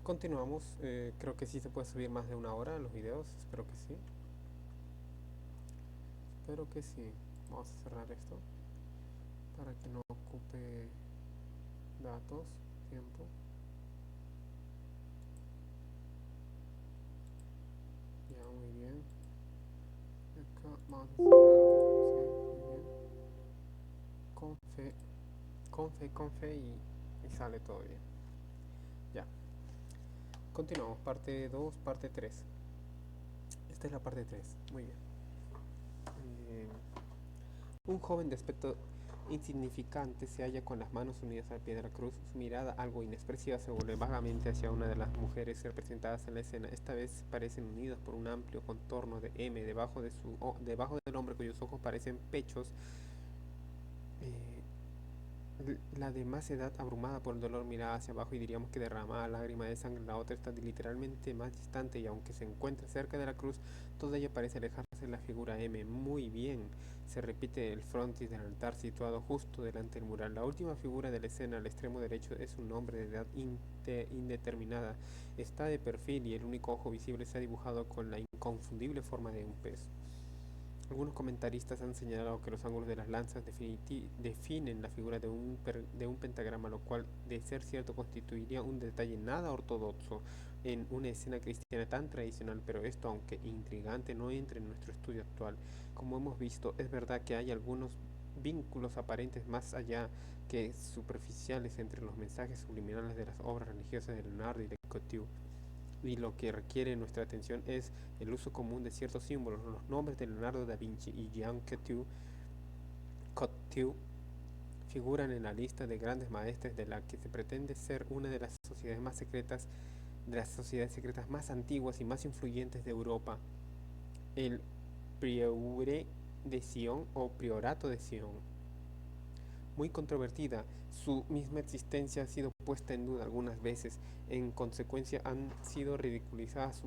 Continuamos, creo que sí se puede subir más de una hora los videos, espero que sí. Espero que sí. Vamos a cerrar esto para que no ocupe datos, tiempo. Ya, muy bien. Acá vamos a cerrarlo, sí, muy bien. Con fe, con fe y sale todo bien. Ya, continuamos, parte 2 parte 3. Esta es la parte 3 muy bien. Eh, Un joven de aspecto insignificante se halla con las manos unidas al pie de la cruz. Su mirada, algo inexpresiva, se vuelve vagamente hacia una de las mujeres representadas en la escena. Esta vez parecen unidas por un amplio contorno de M debajo del hombre cuyos ojos parecen pechos. Eh, la de más edad, abrumada por el dolor, mira hacia abajo y diríamos que derrama lágrima de sangre. La otra está literalmente más distante y aunque se encuentra cerca de la cruz, toda ella parece alejarse de la figura M. Muy bien, se repite el frontis del altar situado justo delante del mural. La última figura de la escena al extremo derecho es un hombre de edad indeterminada. Está de perfil y el único ojo visible se ha dibujado con la inconfundible forma de un pez. Algunos comentaristas han señalado que los ángulos de las lanzas definen la figura de un pentagrama, lo cual, de ser cierto, constituiría un detalle nada ortodoxo en una escena cristiana tan tradicional, pero esto, aunque intrigante, no entra en nuestro estudio actual. Como hemos visto, es verdad que hay algunos vínculos aparentes más allá que superficiales entre los mensajes subliminales de las obras religiosas de Leonardo y de Couture, y lo que requiere nuestra atención es el uso común de ciertos símbolos. Los nombres de Leonardo da Vinci y Jean Cocteau figuran en la lista de grandes maestres de la que se pretende ser una de las sociedades secretas más antiguas y más influyentes de Europa, el Prieuré de Sion o Priorato de Sion. Muy controvertida, su misma existencia ha sido puesta en duda algunas veces. En consecuencia, han sido ridiculizadas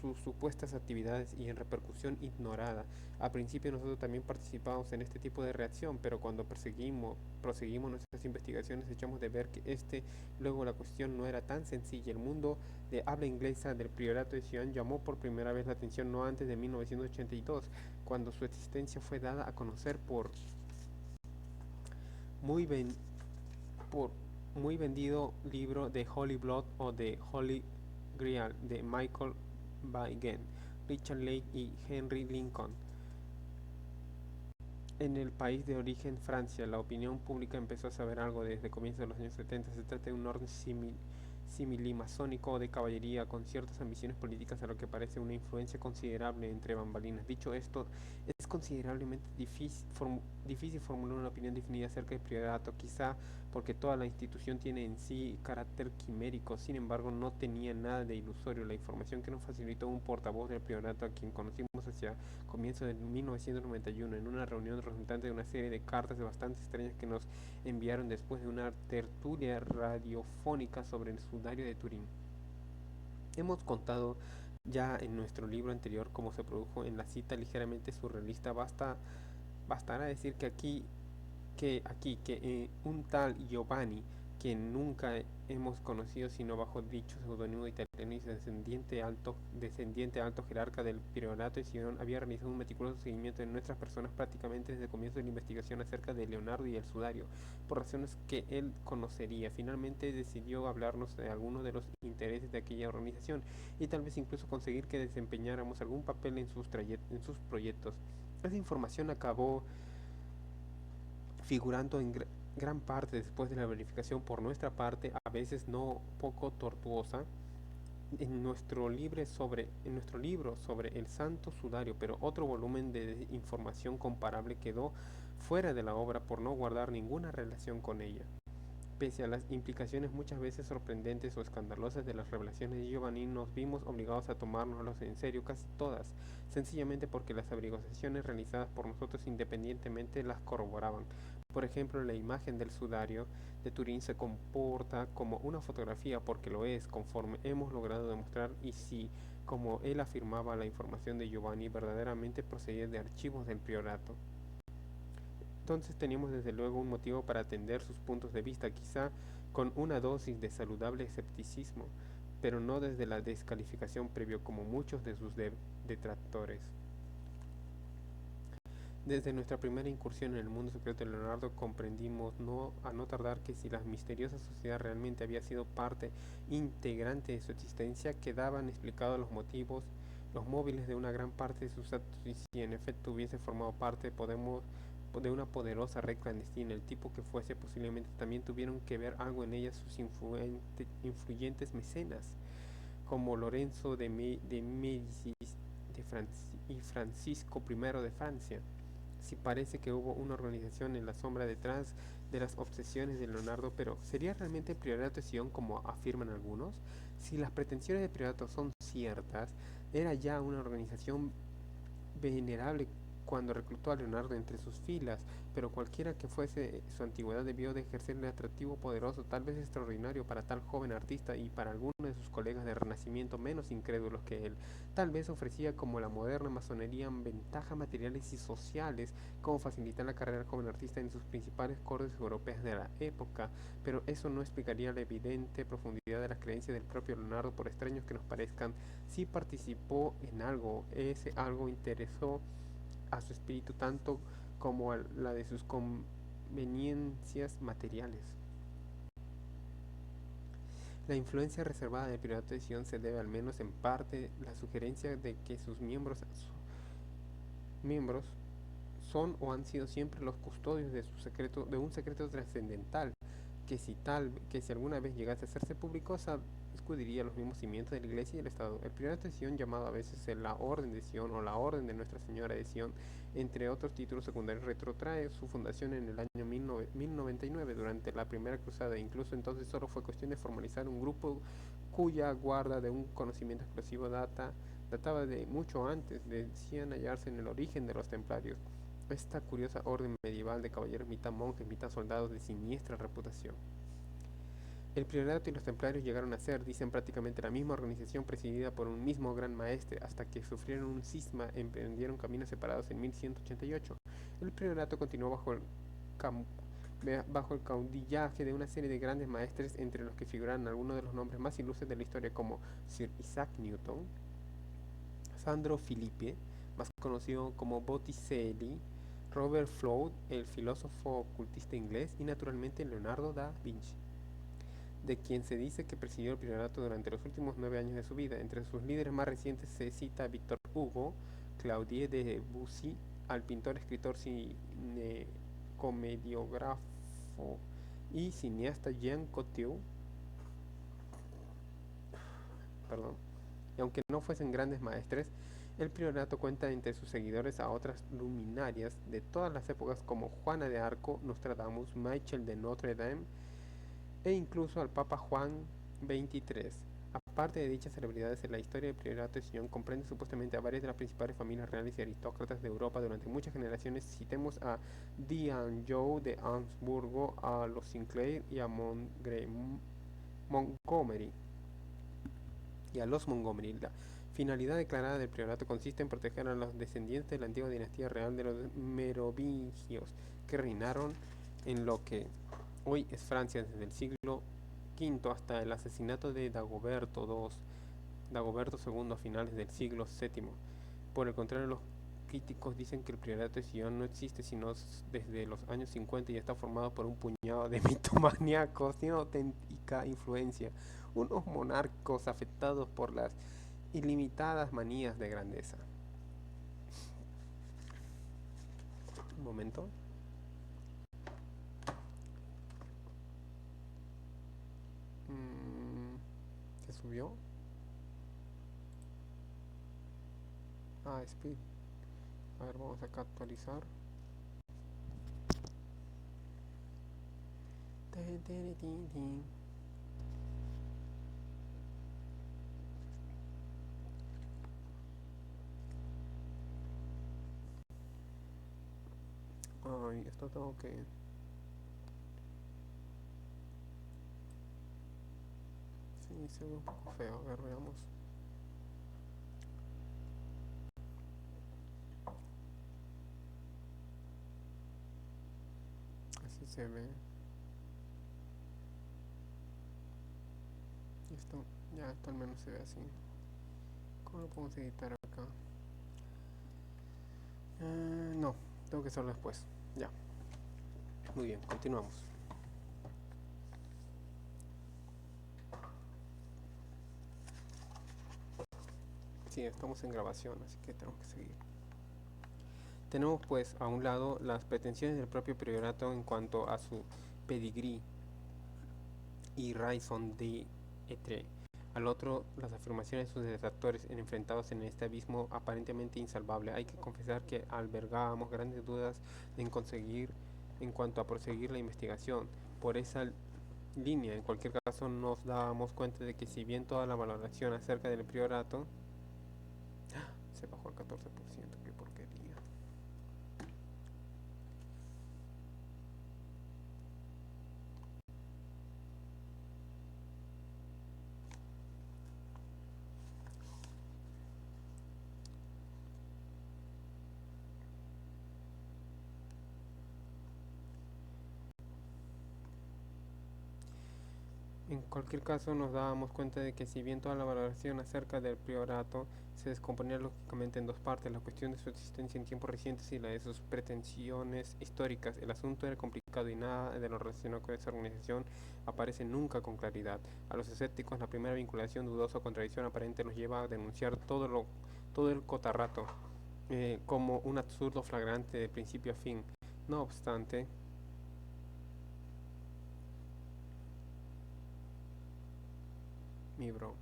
sus supuestas actividades y en repercusión ignorada. A principio nosotros también participamos en este tipo de reacción, pero cuando proseguimos nuestras investigaciones echamos de ver que luego la cuestión no era tan sencilla. El mundo de habla inglesa del Priorato de Sion llamó por primera vez la atención no antes de 1982, cuando su existencia fue dada a conocer muy ben- por muy vendido libro de Holy Blood o de Holy Grail de Michael Vaughan, Richard Lake y Henry Lincoln. En el país de origen, Francia, la opinión pública empezó a saber algo desde comienzos de los años 70. Se trata de un orden similimazónico de caballería con ciertas ambiciones políticas, a lo que parece una influencia considerable entre bambalinas. Dicho esto, es considerablemente difícil formular una opinión definida acerca del priorato, quizá porque toda la institución tiene en sí carácter quimérico. Sin embargo, no tenía nada de ilusorio. La información que nos facilitó un portavoz del priorato, a quien conocimos hacia comienzo de 1991, en una reunión resultante de una serie de cartas bastante extrañas que nos enviaron después de una tertulia radiofónica sobre el sudario de Turín. Hemos contado ya en nuestro libro anterior cómo se produjo en la cita ligeramente surrealista. Bastará decir que un tal Giovanni, que nunca hemos conocido sino bajo dicho seudónimo italiano y descendiente alto jerarca del priorato de Sion, había realizado un meticuloso seguimiento de nuestras personas prácticamente desde el comienzo de la investigación acerca de Leonardo y el sudario, por razones que él conocería. Finalmente decidió hablarnos de algunos de los intereses de aquella organización y tal vez incluso conseguir que desempeñáramos algún papel en en sus proyectos. Esa información acabó figurando en gran parte después de la verificación por nuestra parte, a veces no poco tortuosa, en nuestro libro sobre el Santo Sudario, pero otro volumen de información comparable quedó fuera de la obra por no guardar ninguna relación con ella. Pese a las implicaciones muchas veces sorprendentes o escandalosas de las revelaciones de Giovanni, nos vimos obligados a tomárnoslas en serio casi todas, sencillamente porque las averiguaciones realizadas por nosotros independientemente las corroboraban. Por ejemplo, la imagen del sudario de Turín se comporta como una fotografía porque lo es, conforme hemos logrado demostrar, y si, como él afirmaba, la información de Giovanni verdaderamente procedía de archivos del priorato. Entonces teníamos desde luego un motivo para atender sus puntos de vista, quizá con una dosis de saludable escepticismo, pero no desde la descalificación previo como muchos de sus detractores. Desde nuestra primera incursión en el mundo secreto de Leonardo comprendimos a no tardar que si la misteriosa sociedad realmente había sido parte integrante de su existencia, quedaban explicados los motivos, los móviles de una gran parte de sus actos y si en efecto hubiese formado parte de una poderosa red clandestina, el tipo que fuese posiblemente también tuvieron que ver algo en ella sus influyentes mecenas, como Lorenzo de Médicis y Francisco I de Francia. Si parece que hubo una organización en la sombra detrás de las obsesiones de Leonardo, pero ¿sería realmente el Priorato de Sion como afirman algunos? Si las pretensiones del Priorato son ciertas, era ya una organización venerable cuando reclutó a Leonardo entre sus filas, pero cualquiera que fuese su antigüedad debió de ejercerle atractivo poderoso, tal vez extraordinario para tal joven artista y para algunos de sus colegas de Renacimiento menos incrédulos que él. Tal vez ofrecía como la moderna masonería ventajas materiales y sociales, como facilitar la carrera del joven artista en sus principales cortes europeas de la época, pero eso no explicaría la evidente profundidad de las creencias del propio Leonardo, por extraños que nos parezcan. Si participó en algo, ese algo interesó a su espíritu tanto como a la de sus conveniencias materiales. La influencia reservada del Priorato de Sion se debe al menos en parte a la sugerencia de que sus miembros son o han sido siempre los custodios de su secreto, de un secreto trascendental, que si alguna vez llegase a hacerse público, sacudiría los mismos cimientos de la Iglesia y del Estado. El Priorato de Sion, llamado a veces la Orden de Sion o la Orden de Nuestra Señora de Sion, entre otros títulos secundarios, retrotrae su fundación en el año 1099 durante la Primera Cruzada. Incluso entonces solo fue cuestión de formalizar un grupo cuya guarda de un conocimiento explosivo databa de mucho antes, decían hallarse en el origen de los templarios. Esta curiosa orden medieval de caballeros mitad monjes, mitad soldados de siniestra reputación. El priorato y los templarios llegaron a ser, dicen, prácticamente la misma organización presidida por un mismo gran maestre, hasta que sufrieron un cisma y emprendieron caminos separados en 1188. El priorato continuó bajo el caudillaje de una serie de grandes maestres, entre los que figuran algunos de los nombres más ilustres de la historia, como Sir Isaac Newton, Sandro Filippi, más conocido como Botticelli, Robert Froude, el filósofo ocultista inglés, y naturalmente Leonardo da Vinci, de quien se dice que presidió el priorato durante los últimos 9 años de su vida. Entre sus líderes más recientes se cita a Victor Hugo, Claudie Debussy, al pintor, escritor, comediógrafo y cineasta Jean Cocteau, perdón. Y aunque no fuesen grandes maestres, el priorato cuenta entre sus seguidores a otras luminarias de todas las épocas como Juana de Arco, Nostradamus, Michel de Notre Dame e incluso al Papa Juan XXIII. Aparte de dichas celebridades, en la historia del priorato de Sion comprende supuestamente a varias de las principales familias reales y aristócratas de Europa durante muchas generaciones. Citemos a d'Anjou de Habsburgo, a los Sinclair y a Montgomery y a los Montgomery. La finalidad declarada del priorato consiste en proteger a los descendientes de la antigua dinastía real de los merovingios, que reinaron en lo que hoy es Francia desde el siglo V hasta el asesinato de Dagoberto II a finales del siglo VII. Por el contrario, los críticos dicen que el priorato de Sion no existe sino desde los años 50 y está formado por un puñado de mitomaníacos sin auténtica influencia, unos monarcos afectados por las ilimitadas manías de grandeza. Un momento. ¿Se subió? Ah, speed. A ver, vamos acá a actualizar. Ay, esto tengo que... Sí, se ve un poco feo. A ver, veamos. Así se ve. Esto al menos se ve así. ¿Cómo lo podemos editar acá? No, tengo que hacerlo después. Ya. Muy bien, continuamos. Sí, estamos en grabación, así que tenemos que seguir. Tenemos pues a un lado las pretensiones del propio priorato en cuanto a su pedigrí y raison d'être. Al otro, las afirmaciones de sus detractores enfrentados en este abismo aparentemente insalvable. Hay que confesar que albergábamos grandes dudas en cuanto a proseguir la investigación. Por esa línea, en cualquier caso, nos dábamos cuenta de que si bien toda la valoración acerca del priorato se bajó al 14%, qué porquería. En cualquier caso, nos dábamos cuenta de que si bien toda la valoración acerca del priorato se descomponía lógicamente en dos partes, la cuestión de su existencia en tiempos recientes y la de sus pretensiones históricas, el asunto era complicado y nada de lo relacionado con esa organización aparece nunca con claridad. A los escépticos, la primera vinculación dudosa o contradicción aparente nos lleva a denunciar todo el cotarrato como un absurdo flagrante de principio a fin. No obstante, mi bro.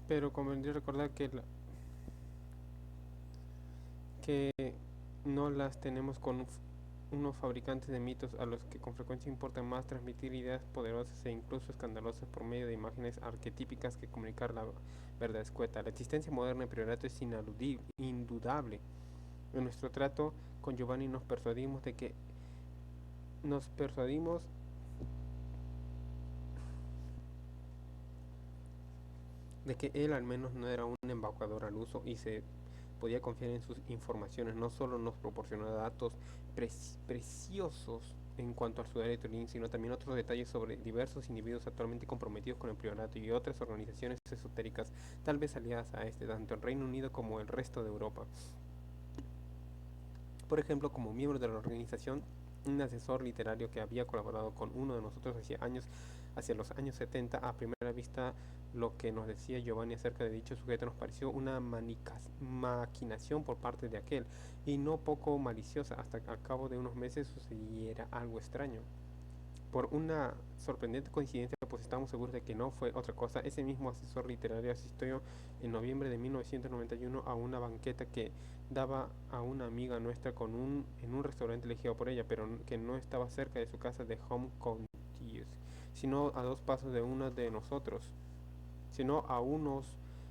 Pero convendría recordar que no las tenemos con unos fabricantes de mitos a los que con frecuencia importa más transmitir ideas poderosas e incluso escandalosas por medio de imágenes arquetípicas que comunicar la verdad escueta. La existencia moderna de priorato es indudable. En nuestro trato con Giovanni nos persuadimos de que él al menos no era un embaucador al uso y se podía confiar en sus informaciones. No solo nos proporcionó datos preciosos en cuanto al sudor de Turín, sino también otros detalles sobre diversos individuos actualmente comprometidos con el priorato y otras organizaciones esotéricas, tal vez aliadas a este, tanto el Reino Unido como el resto de Europa. Por ejemplo, como miembro de la organización, un asesor literario que había colaborado con uno de nosotros hacia los años 70, a primera vista lo que nos decía Giovanni acerca de dicho sujeto nos pareció una maquinación por parte de aquel, y no poco maliciosa, hasta que al cabo de unos meses sucediera algo extraño. Por una sorprendente coincidencia, pues estamos seguros de que no fue otra cosa. Ese mismo asesor literario asistió en noviembre de 1991 a una banqueta que daba a una amiga nuestra en un restaurante elegido por ella, pero que no estaba cerca de su casa de Home Counties, sino a dos pasos de uno de nosotros, sino a unos,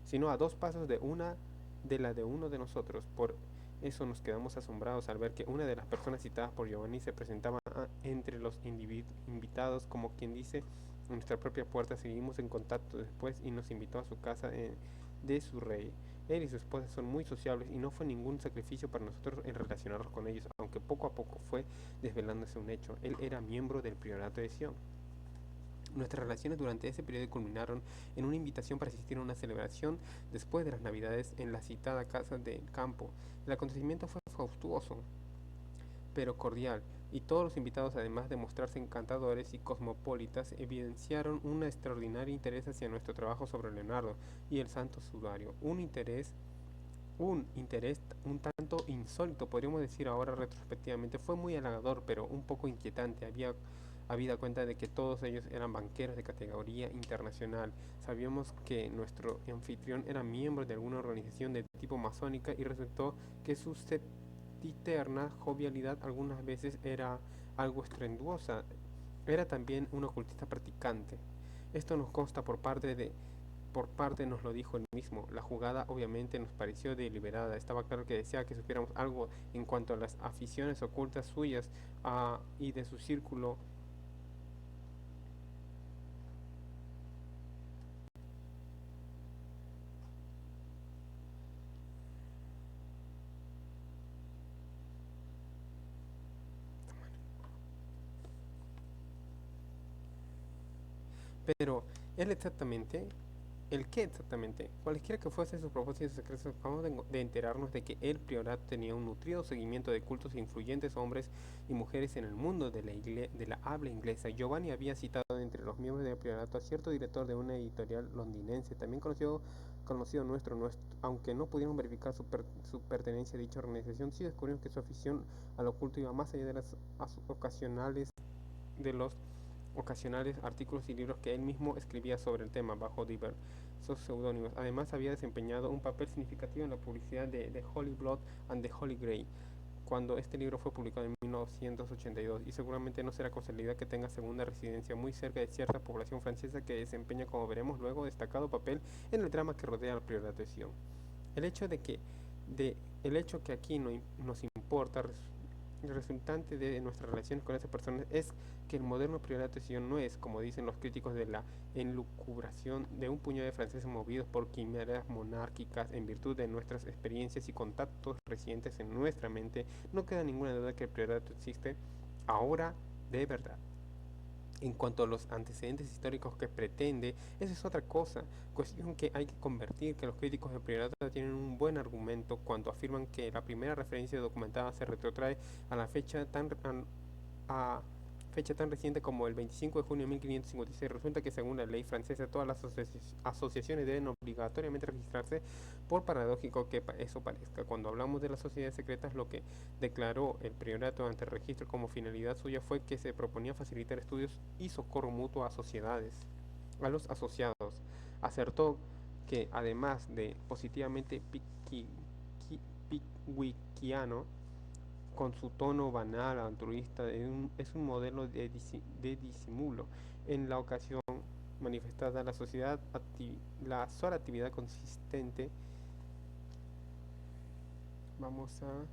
sino a dos pasos de una de la de uno de nosotros. Por eso nos quedamos asombrados al ver que una de las personas citadas por Giovanni se presentaba entre los invitados, como quien dice, en nuestra propia puerta. Seguimos en contacto después y nos invitó a su casa de su rey. Él y su esposa son muy sociables y no fue ningún sacrificio para nosotros en relacionarnos con ellos, aunque poco a poco fue desvelándose un hecho. Él era miembro del priorato de Sion. Nuestras relaciones durante ese periodo culminaron en una invitación para asistir a una celebración después de las Navidades en la citada casa del campo. El acontecimiento fue fastuoso, pero cordial, y todos los invitados, además de mostrarse encantadores y cosmopolitas, evidenciaron un extraordinario interés hacia nuestro trabajo sobre Leonardo y el Santo Sudario. Un interés un tanto insólito, podríamos decir ahora retrospectivamente. Fue muy halagador, pero un poco inquietante. Habida cuenta de que todos ellos eran banqueros de categoría internacional. Sabíamos que nuestro anfitrión era miembro de alguna organización de tipo masónica y resultó que su sempiterna jovialidad algunas veces era algo estruendosa. Era también un ocultista practicante. Esto nos consta por parte nos lo dijo él mismo. La jugada obviamente nos pareció deliberada. Estaba claro que deseaba que supiéramos algo en cuanto a las aficiones ocultas suyas y de su círculo Pero él exactamente, ¿el qué exactamente? Cualesquiera que fuesen sus propósitos secretos, acabamos de enterarnos de que el priorato tenía un nutrido seguimiento de cultos e influyentes hombres y mujeres en el mundo de la habla inglesa. Giovanni había citado entre los miembros del priorato a cierto director de una editorial londinense, también conocido aunque no pudieron verificar su pertenencia a dicha organización, sí descubrieron que su afición al oculto iba más allá de las ocasionales de los ocasionales artículos y libros que él mismo escribía sobre el tema bajo diversos seudónimos. Además, había desempeñado un papel significativo en la publicidad de The Holy Blood and the Holy Grail, cuando este libro fue publicado en 1982, y seguramente no será casualidad que tenga segunda residencia muy cerca de cierta población francesa que desempeña, como veremos luego, destacado papel en el drama que rodea al priorato de Sion. El hecho de que, de, el hecho que aquí nos importa resultante de nuestras relaciones con esas personas es que el moderno priorato de Sion no es, como dicen los críticos, de la enlucubración de un puñado de franceses movidos por quimeras monárquicas. En virtud de nuestras experiencias y contactos recientes en nuestra mente, no queda ninguna duda que el priorato existe ahora de verdad. En cuanto a los antecedentes históricos que pretende, esa es otra cosa, cuestión que hay que convertir, que los críticos de priorato tienen un buen argumento cuando afirman que la primera referencia documentada se retrotrae a la a fecha tan reciente como el 25 de junio de 1556. Resulta que según la ley francesa todas las asociaciones deben obligatoriamente registrarse, por paradójico que eso parezca. Cuando hablamos de las sociedades secretas, lo que declaró el priorato ante el registro como finalidad suya fue que se proponía facilitar estudios y socorro mutuo a a los asociados. Acertó que además de positivamente pickwickiano, con su tono banal, altruista, es un modelo de disimulo. En la ocasión manifestada, la sociedad, la sola actividad consistente, vamos a